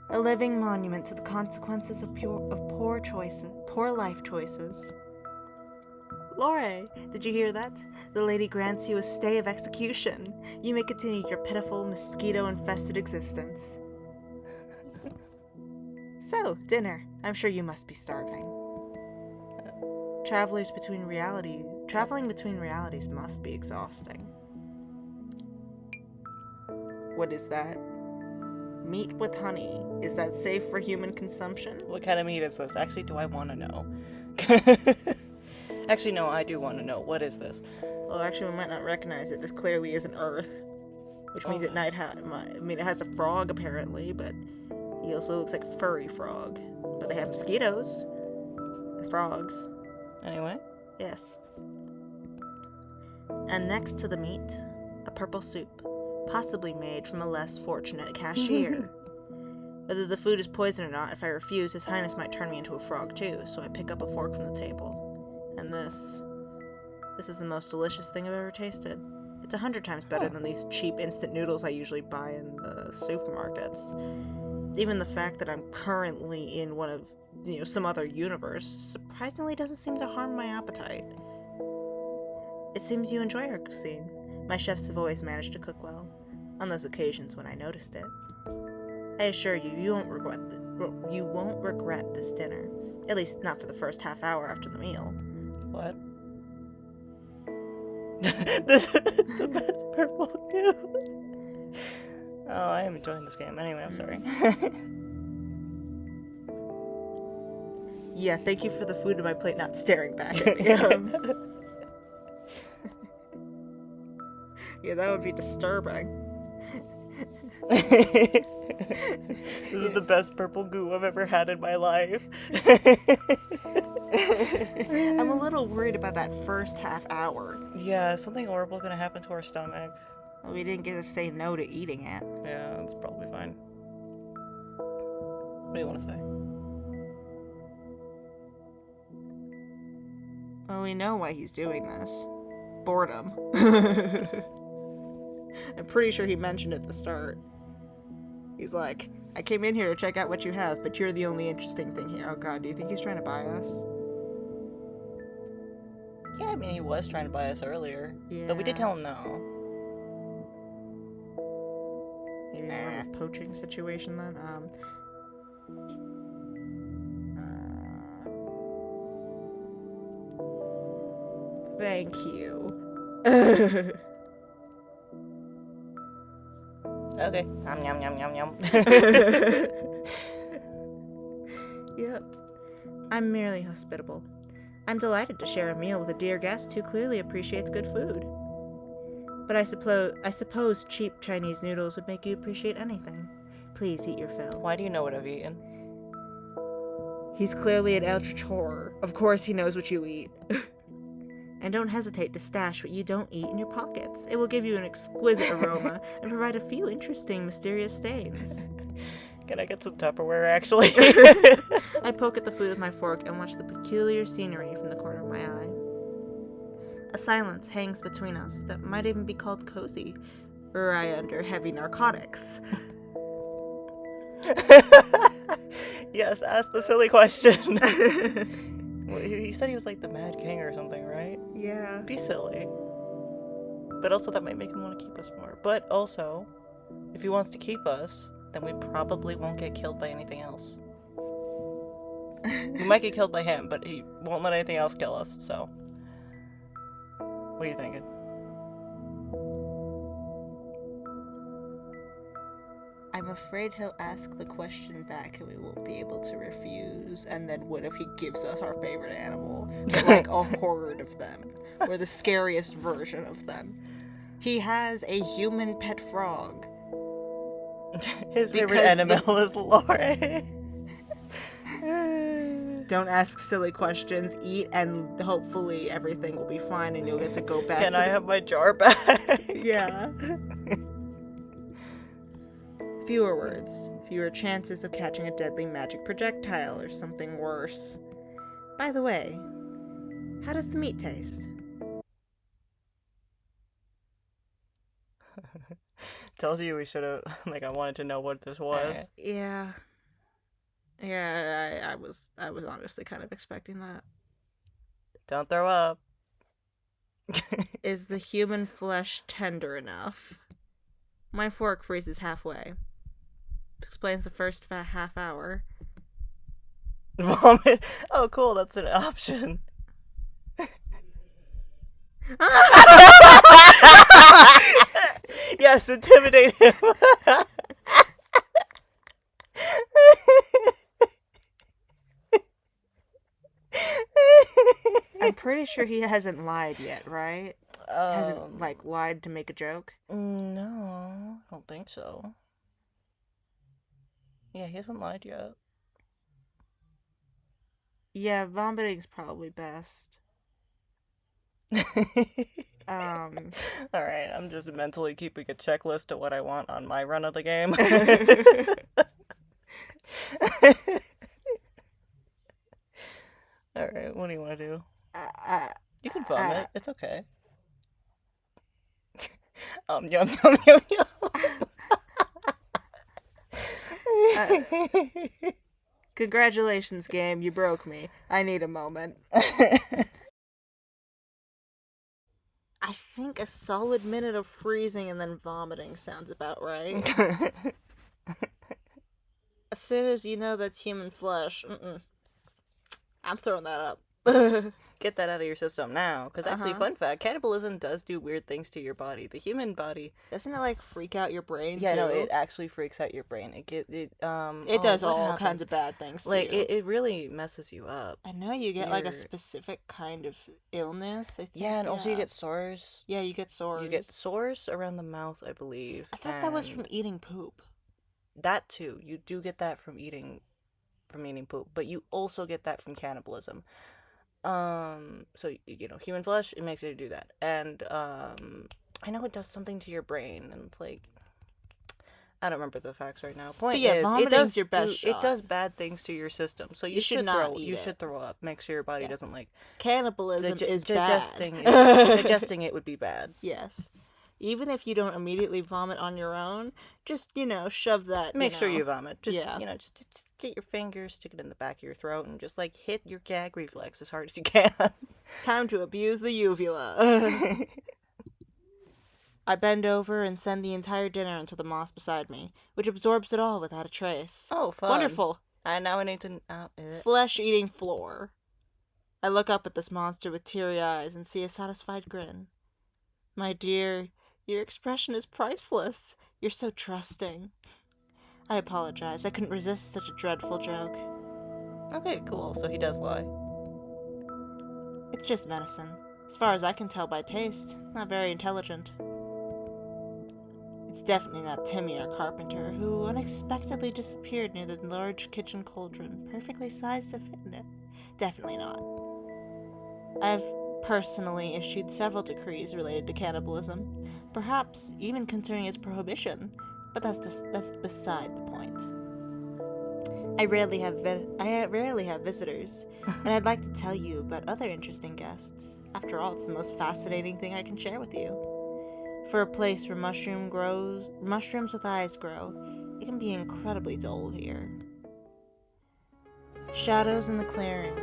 A living monument to the consequences of poor life choices. Lore, did you hear that? The lady grants you a stay of execution. You may continue your pitiful, mosquito-infested existence. So, dinner. I'm sure you must be starving. Traveling between realities must be exhausting. What is that? Meat with honey. Is that safe for human consumption? What kind of meat is this? Actually, do I want to know? Actually, no, I do want to know. What is this? Well, actually, we might not recognize it. This clearly isn't Earth. Which means it has a frog, apparently, but he also looks like a furry frog. But they have mosquitoes and frogs. Anyway? Yes. And next to the meat, a purple soup, possibly made from a less fortunate cashier. Whether the food is poison or not, if I refuse, His Highness might turn me into a frog too, so I pick up a fork from the table. And this is the most delicious thing I've ever tasted. It's 100 times better than these cheap instant noodles I usually buy in the supermarkets. Even the fact that I'm currently in one of, some other universe, surprisingly doesn't seem to harm my appetite. It seems you enjoy our cuisine. My chefs have always managed to cook well, on those occasions when I noticed it. I assure you, you won't regret this dinner. At least not for the first half hour after the meal. What? This is the best purple goo. Oh, I am enjoying this game. Anyway, I'm sorry. Yeah, thank you for the food on my plate not staring back at me. Yeah, that would be disturbing. This is the best purple goo I've ever had in my life. I'm a little worried about that first half hour. Yeah, something horrible gonna happen to our stomach. Well, we didn't get to say no to eating it. Yeah, that's probably fine. What do you want to say? Well, we know why he's doing this. Boredom. I'm pretty sure he mentioned at the start. He's like, I came in here to check out what you have, but you're the only interesting thing here. Oh god, do you think he's trying to buy us? Yeah, I mean, he was trying to buy us earlier. Yeah. But we did tell him no. Maybe more of a poaching situation then? Thank you. Okay. Yum, yum, yum, yum, yum. Yep. I'm merely hospitable. I'm delighted to share a meal with a dear guest who clearly appreciates good food. But I suppose cheap Chinese noodles would make you appreciate anything. Please eat your fill. Why do you know what I've eaten? He's clearly an eldritch horror. Of course he knows what you eat. And don't hesitate to stash what you don't eat in your pockets. It will give you an exquisite aroma and provide a few interesting, mysterious stains. Can I get some Tupperware, actually? I poke at the food with my fork and watch the peculiar scenery from the corner of my eye. A silence hangs between us that might even be called cozy, were I under heavy narcotics. Yes, ask the silly question. Well, he said he was like the Mad King or something, right? Yeah. Be silly. But also that might make him want to keep us more. But also, if he wants to keep us, then we probably won't get killed by anything else. We might get killed by him, but he won't let anything else kill us, so. What are you thinking? I'm afraid he'll ask the question back and we won't be able to refuse. And then what if he gives us our favorite animal? Like a horde of them. Or the scariest version of them. He has a human pet frog. His favorite animal is Lori. Don't ask silly questions. Eat and hopefully everything will be fine and you'll get to go back Can I have my jar back? Yeah. Fewer words, fewer chances of catching a deadly magic projectile or something worse. By the way, how does the meat taste? Tells you we should have, like, I wanted to know what this was. Yeah. Yeah, I was honestly kind of expecting that. Don't throw up. Is the human flesh tender enough? My fork freezes halfway. Explains the first half hour. Vomit. Oh, cool, that's an option. Yes, intimidate him. I'm pretty sure he hasn't lied yet, right? Hasn't, like, lied to make a joke? No, I don't think so. Yeah, he hasn't lied yet. Yeah, vomiting's probably best. Alright, I'm just mentally keeping a checklist of what I want on my run of the game. Alright, what do you want to do? You can vomit, it's okay. Yum, yum, yum, yum. Congratulations, game. You broke me. I need a moment. I think a solid minute of freezing and then vomiting sounds about right. As soon as you know that's human flesh, I'm throwing that up. Get that out of your system now. Because actually, fun fact, cannibalism does do weird things to your body. The human body... Doesn't it, like, freak out your brain, yeah, too? no, it actually freaks out your brain. It does all kinds of bad things to like, you. It really messes you up. I know you get, like, a specific kind of illness. I think, yeah, and also you get sores. Yeah, you get sores. You get sores around the mouth, I believe. I thought that was from eating poop. That, too. You do get that from eating poop. But you also get that from cannibalism. So, you know, human flesh, it makes you do that. And, I know it does something to your brain, and it's like, I don't remember the facts right now. Point is, vomiting's your best shot. It does bad things to your system, so you should not eat it. You should throw up. Make sure your body doesn't, like... Cannibalism is digesting bad. Digesting it would be bad. Yes. Even if you don't immediately vomit on your own, just, you know, shove that, Make sure you vomit. Just, yeah. you know, just get your fingers, stick it in the back of your throat, and just, like, hit your gag reflex as hard as you can. Time to abuse the uvula. I bend over and send the entire dinner into the moss beside me, which absorbs it all without a trace. Oh, fun. Wonderful. Now I need to... Flesh-eating floor. I look up at this monster with teary eyes and see a satisfied grin. My dear... your expression is priceless. You're so trusting. I apologize. I couldn't resist such a dreadful joke. Okay, cool. So he does lie. It's just medicine. As far as I can tell by taste, not very intelligent. It's definitely not Timmy, our carpenter, who unexpectedly disappeared near the large kitchen cauldron, perfectly sized to fit in it. Definitely not. I've personally issued several decrees related to cannibalism, perhaps even concerning its prohibition, but that's beside the point. I rarely have visitors, and I'd like to tell you about other interesting guests. After all, it's the most fascinating thing I can share with you. For a place where mushrooms with eyes grow, it can be incredibly dull here. Shadows in the clearing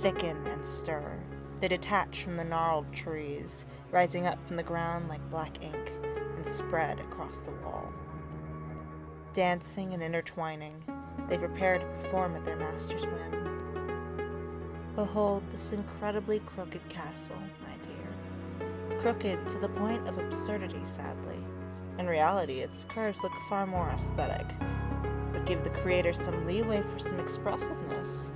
thicken and stir. They detach from the gnarled trees, rising up from the ground like black ink, and spread across the wall. Dancing and intertwining, they prepare to perform at their master's whim. Behold this incredibly crooked castle, my dear. Crooked to the point of absurdity, sadly. In reality, its curves look far more aesthetic, but give the creator some leeway for some expressiveness.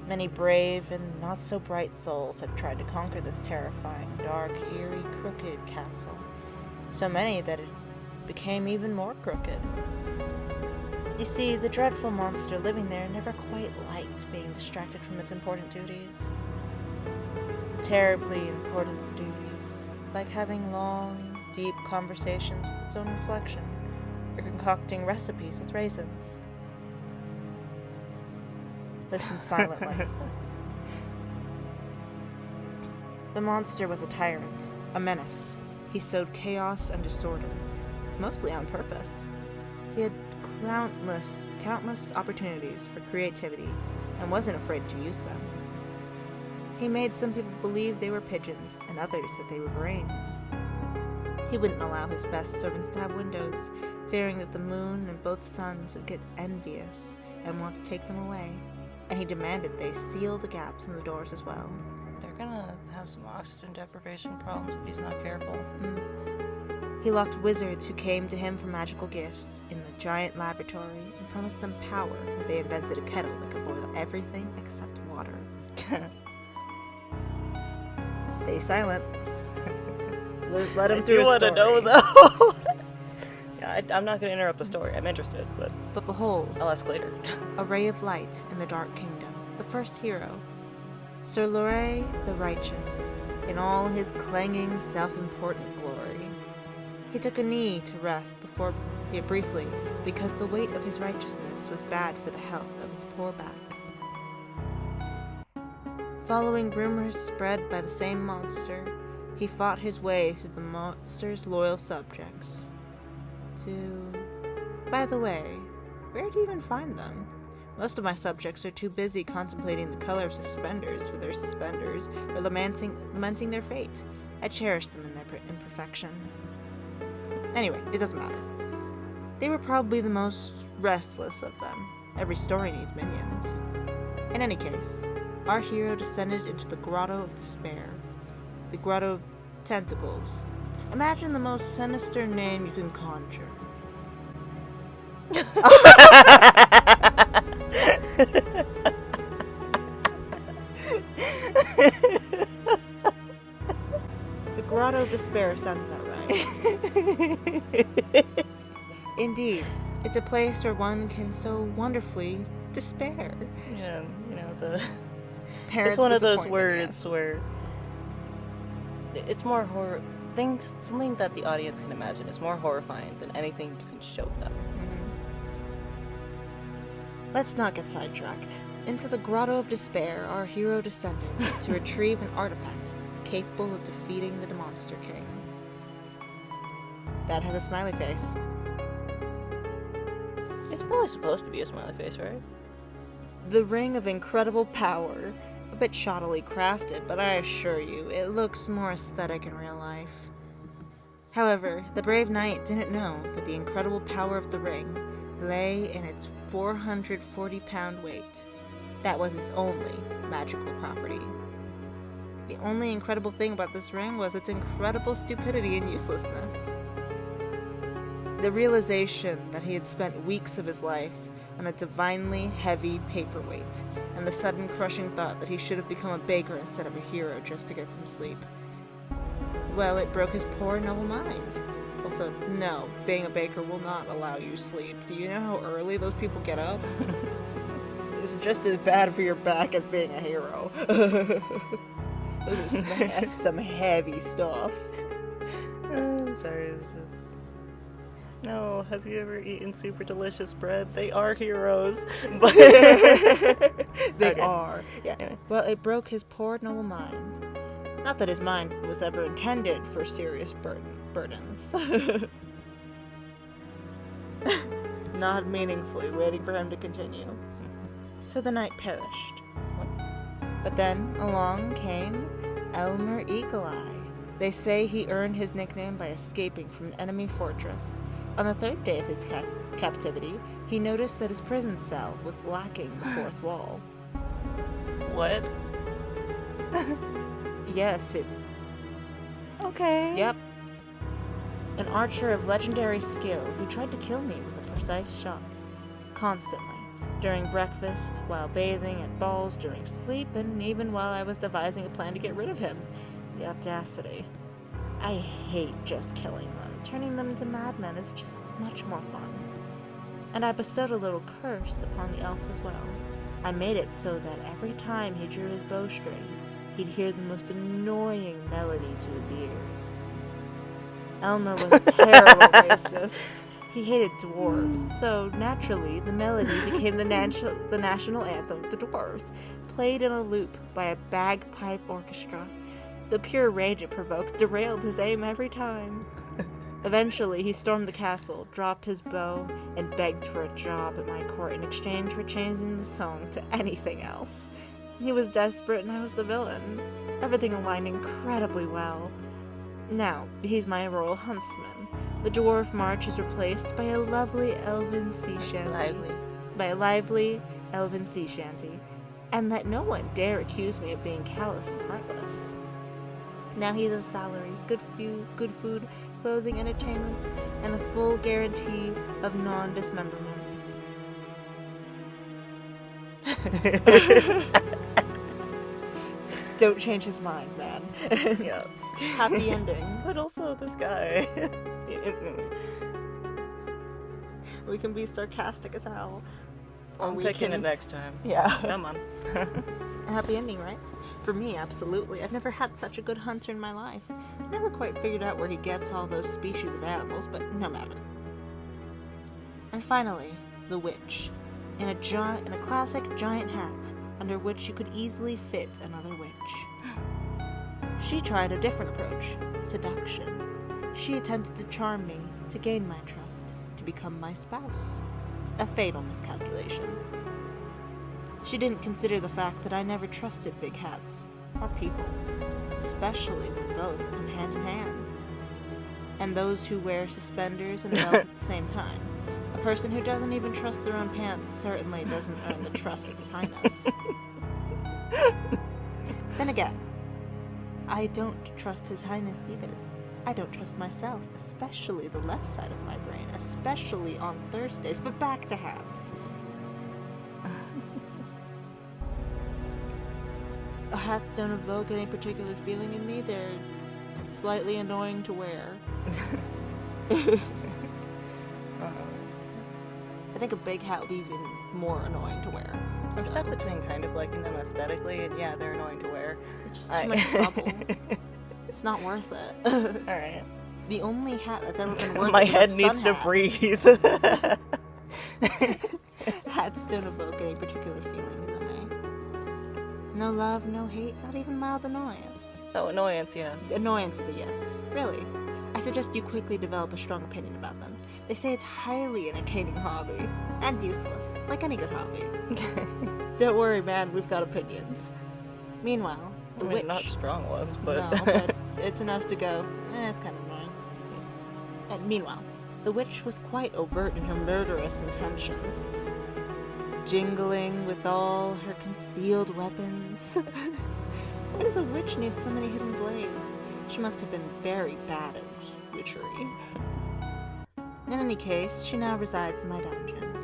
Many brave and not-so-bright souls have tried to conquer this terrifying, dark, eerie, crooked castle. So many that it became even more crooked. You see, the dreadful monster living there never quite liked being distracted from its important duties. Terribly important duties, like having long, deep conversations with its own reflection, or concocting recipes with raisins. Listen silently. The monster was a tyrant, a menace. He sowed chaos and disorder, mostly on purpose. He had countless opportunities for creativity and wasn't afraid to use them. He made some people believe they were pigeons and others that they were brains. He wouldn't allow his best servants to have windows, fearing that the moon and both suns would get envious and want to take them away. And he demanded they seal the gaps in the doors as well. They're gonna have some oxygen deprivation problems if he's not careful. He locked wizards who came to him for magical gifts in the giant laboratory and promised them power where they invented a kettle that could boil everything except water. Stay silent. Let him through his story. I do want to know, though. Yeah, I'm not going to interrupt the story. I'm interested, But behold, I'll ask later. a ray of light in the Dark Kingdom, the first hero, Sir Lorey the Righteous, in all his clanging, self-important glory. He took a knee to rest briefly, because the weight of his righteousness was bad for the health of his poor back. Following rumors spread by the same monster, he fought his way through the monster's loyal subjects. By the way, where do you even find them? Most of my subjects are too busy contemplating the color of suspenders for their suspenders or lamenting their fate. I cherish them in their imperfection. Anyway, it doesn't matter. They were probably the most restless of them. Every story needs minions. In any case, our hero descended into the Grotto of Despair. The Grotto of Tentacles. Imagine the most sinister name you can conjure. The Grotto of Despair sounds about right. Indeed, it's a place where one can so wonderfully despair. Yeah, you know, Parents it's one of those disappointment, words yes. where it's more something that the audience can imagine is more horrifying than anything you can show them. Let's not get sidetracked. Into the Grotto of Despair, our hero descended to retrieve an artifact capable of defeating the Monster King. That has a smiley face. It's probably supposed to be a smiley face, right? The Ring of Incredible Power. A bit shoddily crafted, but I assure you, it looks more aesthetic in real life. However, the brave knight didn't know that the incredible power of the ring lay in its 440-pound weight. That was its only magical property. The only incredible thing about this ring was its incredible stupidity and uselessness. The realization that he had spent weeks of his life on a divinely heavy paperweight, and the sudden crushing thought that he should have become a baker instead of a hero just to get some sleep. Well, it broke his poor noble mind. Also, no, being a baker will not allow you sleep. Do you know how early those people get up? It's just as bad for your back as being a hero. That's some heavy stuff. I'm sorry, it's just... No, have you ever eaten super delicious bread? They are heroes. They Okay. are. Yeah. Anyway. Well, it broke his poor noble mind. Not that his mind was ever intended for serious burdens. Not meaningfully, waiting for him to continue. So the night perished. But then along came Elmer Eagle-Eye. They say he earned his nickname by escaping from an enemy fortress. On the third day of his captivity, he noticed that his prison cell was lacking the fourth wall. What? Yes, it... Okay. Yep. An archer of legendary skill who tried to kill me with a precise shot. Constantly. During breakfast, while bathing, at balls, during sleep, and even while I was devising a plan to get rid of him. The audacity. I hate just killing them. Turning them into madmen is just much more fun. And I bestowed a little curse upon the elf as well. I made it so that every time he drew his bowstring, he'd hear the most annoying melody to his ears. Elmer was a terrible racist. He hated dwarves, so naturally the melody became the national anthem of the dwarves, played in a loop by a bagpipe orchestra. The pure rage it provoked derailed his aim every time. Eventually, he stormed the castle, dropped his bow, and begged for a job at my court in exchange for changing the song to anything else. He was desperate and I was the villain. Everything aligned incredibly well. Now, he's my royal huntsman. The dwarf march is replaced by a lively elven sea shanty. And let no one dare accuse me of being callous and heartless. Now he's a salary, good food, clothing, entertainment, and a full guarantee of non-dismemberment. Don't change his mind, man. Yeah. Happy ending. But also this guy. We can be sarcastic as hell. I'm picking it next time. Yeah. Come on. A happy ending, right? For me, absolutely. I've never had such a good hunter in my life. I never quite figured out where he gets all those species of animals, but no matter. And finally, the witch. In a classic giant hat, under which you could easily fit another witch. She tried a different approach, seduction. She attempted to charm me, to gain my trust, to become my spouse. A fatal miscalculation. She didn't consider the fact that I never trusted big hats, or people, especially when both come hand in hand. And those who wear suspenders and a belt at the same time. A person who doesn't even trust their own pants certainly doesn't earn the trust of His Highness. Then again, I don't trust His Highness either. I don't trust myself, especially the left side of my brain, especially on Thursdays. But back to hats. Hats don't evoke any particular feeling in me. They're slightly annoying to wear. I think a big hat would be even more annoying to wear. I'm stuck between kind of liking them aesthetically and yeah, they're annoying to wear. It's just too much trouble. It's not worth it. Alright. The only hat that's ever been worth it My is a head sun needs to hat. breathe. Hats don't evoke any particular feelings in me. No love, no hate, not even mild annoyance. Oh, annoyance, yeah. Annoyance is a yes. Really. I suggest you quickly develop a strong opinion about them. They say it's a highly entertaining hobby. And useless, like any good hobby. Don't worry, man, we've got opinions. Meanwhile, the witch... not strong ones, but... No, but it's enough to go, it's kind of annoying. And meanwhile, the witch was quite overt in her murderous intentions. Jingling with all her concealed weapons. Why does a witch need so many hidden blades? She must have been very bad at witchery. In any case, she now resides in my dungeon.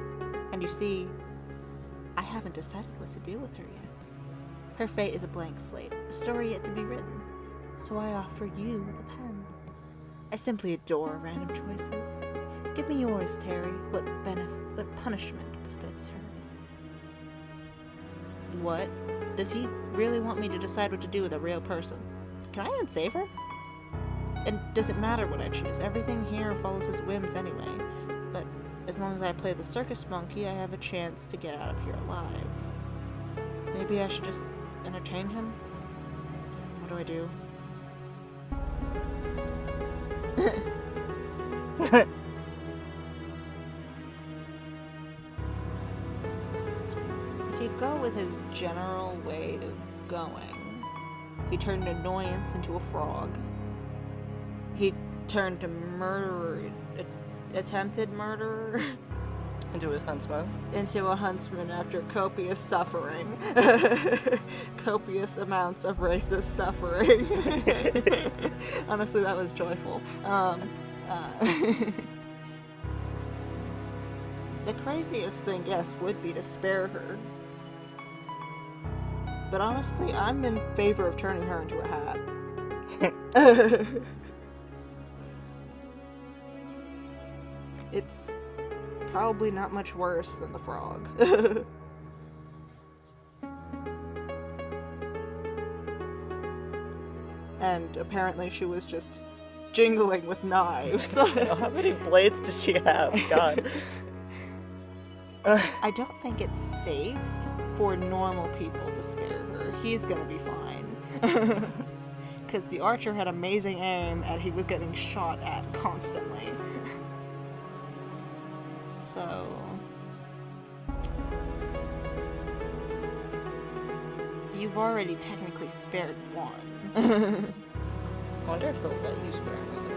And you see, I haven't decided what to do with her yet. Her fate is a blank slate, a story yet to be written. So I offer you the pen. I simply adore random choices. Give me yours, Terry. What punishment befits her? What? Does he really want me to decide what to do with a real person? Can I even save her? And does it matter what I choose? Everything here follows his whims anyway. But as long as I play the circus monkey, I have a chance to get out of here alive. Maybe I should just entertain him? What do I do? If you go with his general way of going, he turned annoyance into a frog. He turned a murderer, attempted murderer, Into a huntsman. into a huntsman after copious suffering. Copious amounts of racist suffering. Honestly, that was joyful. The craziest thing, yes, would be to spare her. But honestly, I'm in favor of turning her into a hat. It's probably not much worse than the frog. And apparently she was just jingling with knives. How many blades does she have? God. I don't think it's safe for normal people to spare her. He's gonna be fine. Because the archer had amazing aim and he was getting shot at constantly. So... you've already technically spared one. I wonder if they'll let you spare another.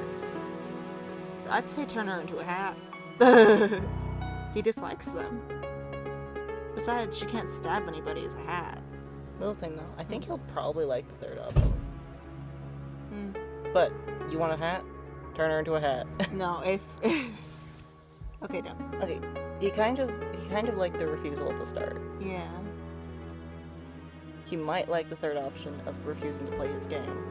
I'd say turn her into a hat. He dislikes them. Besides, she can't stab anybody as a hat. Little thing though, I think he'll probably like the third option. Hmm. But, you want a hat? Turn her into a hat. No, if... Okay, no. Okay, he kind of liked the refusal at the start. Yeah. He might like the third option of refusing to play his game.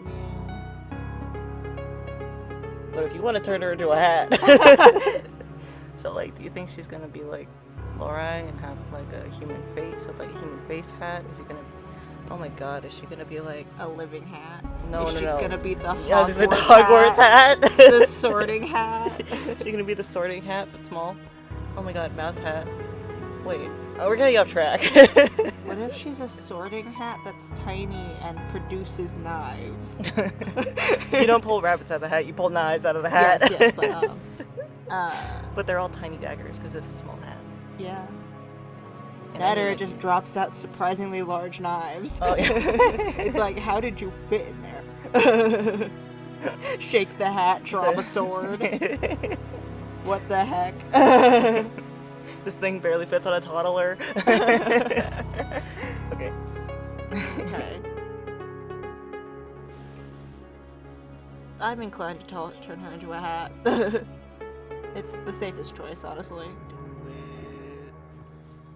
Yeah. But if you want to turn her into a hat... So, like, do you think she's gonna be like Lorai and have like a human face with like a human face hat? Is he gonna... Oh my god, is she gonna be like... A living hat? No, Is no, she no. gonna be the Hogwarts, Yeah, I was just like the Hogwarts hat. The sorting hat? Is she gonna be the sorting hat, but small? Oh my god, mouse hat. Wait, oh, we're getting off track. What if she's a sorting hat that's tiny and produces knives? You don't pull rabbits out of the hat, you pull knives out of the hat. Yes, but but they're all tiny daggers because it's a small hat. yeah. And That I mean, or it like, just drops out surprisingly large knives. Oh, yeah. It's like, how did you fit in there? Shake the hat, drop a sword. What the heck? This thing barely fits on a toddler. Okay. Okay. I'm inclined to turn her into a hat. It's the safest choice, honestly.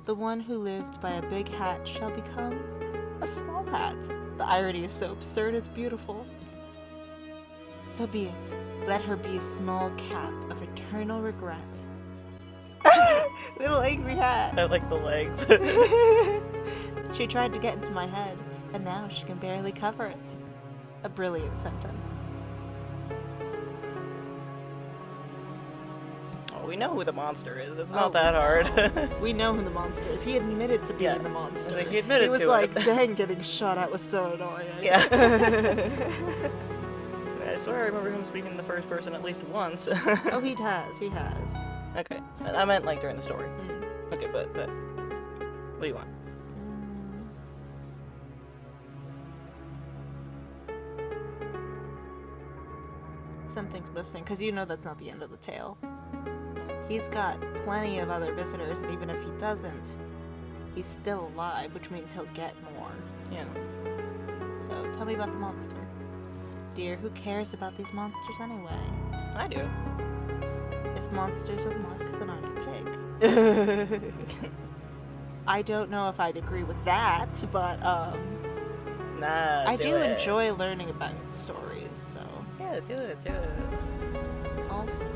The one who lived by a big hat shall become a small hat. The irony is so absurd it's beautiful. So be it. Let her be a small cap of eternal regret. Little angry hat. I like the legs. She tried to get into my head, and now she can barely cover it. A brilliant sentence. Oh, we know who the monster is. It's not that hard. We know who the monster is. He admitted to being the monster. Like, he admitted was to like, it. dang, getting shot at was so annoying. Yeah. I swear I remember him speaking in the first person at least once. Oh, he has. Okay. I meant like during the story. Okay, but what do you want? Something's missing, because you know that's not the end of the tale. He's got plenty of other visitors, and even if he doesn't, he's still alive, which means he'll get more. Yeah. So, tell me about the monster. Dear, who cares about these monsters anyway? I do. If monsters are the mark, then I'm the pig. I don't know if I'd agree with that, but, Nah, I do it. enjoy learning about stories, so... Yeah, do it.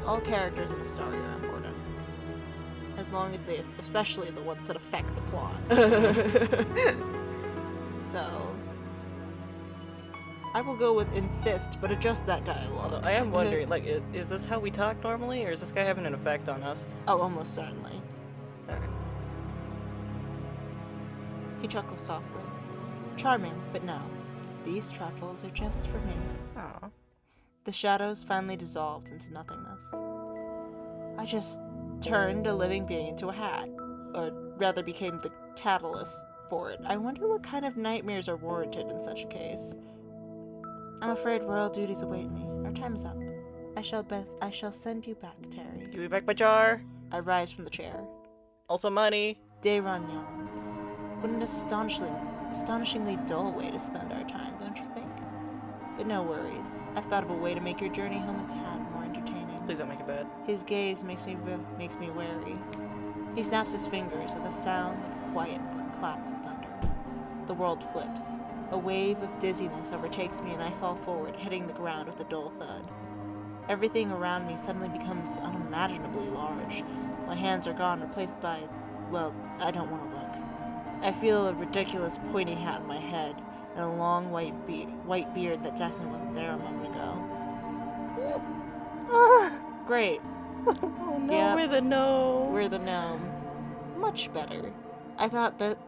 All characters in a story are important. As long as they, especially the ones that affect the plot. So, I will go with insist, but adjust that dialogue. Although I am wondering, like, is this how we talk normally, or is this guy having an effect on us? Oh, almost certainly. Alright. He chuckles softly. Charming, but no. These truffles are just for me. Aw. The shadows finally dissolved into nothingness. I just turned a living being into a hat. Or rather became the catalyst for it. I wonder what kind of nightmares are warranted in such a case. I'm afraid royal duties await me. Our time is up. I shall send you back, Terry. Give me back my jar. I rise from the chair. Also money. Deiran yawns. What an astonishingly dull way to spend our time, don't you think? But no worries. I've thought of a way to make your journey home a tad more entertaining. Please don't make it bad. His gaze makes me wary. He snaps his fingers with a sound like a quiet clap of thunder. The world flips. A wave of dizziness overtakes me and I fall forward, hitting the ground with a dull thud. Everything around me suddenly becomes unimaginably large. My hands are gone, replaced by, well, I don't want to look. I feel a ridiculous pointy hat on my head and a long white beard that definitely wasn't there a moment ago. Great. Oh no, Yep. we're the gnome. We're the gnome. Much better. I thought that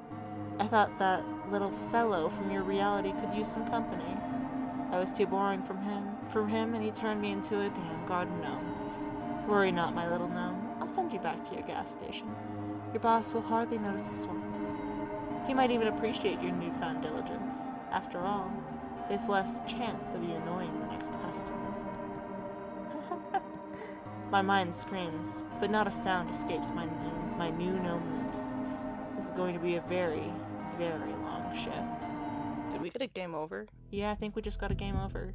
little fellow from your reality could use some company. I was too boring for him, and he turned me into a damn garden gnome. Worry not, my little gnome. I'll send you back to your gas station. Your boss will hardly notice the swap. He might even appreciate your newfound diligence. After all, there's less chance of you annoying the next customer. My mind screams, but not a sound escapes my new gnome lips. This is going to be a very, very long shift. Did we get a game over? Yeah, I think we just got a game over.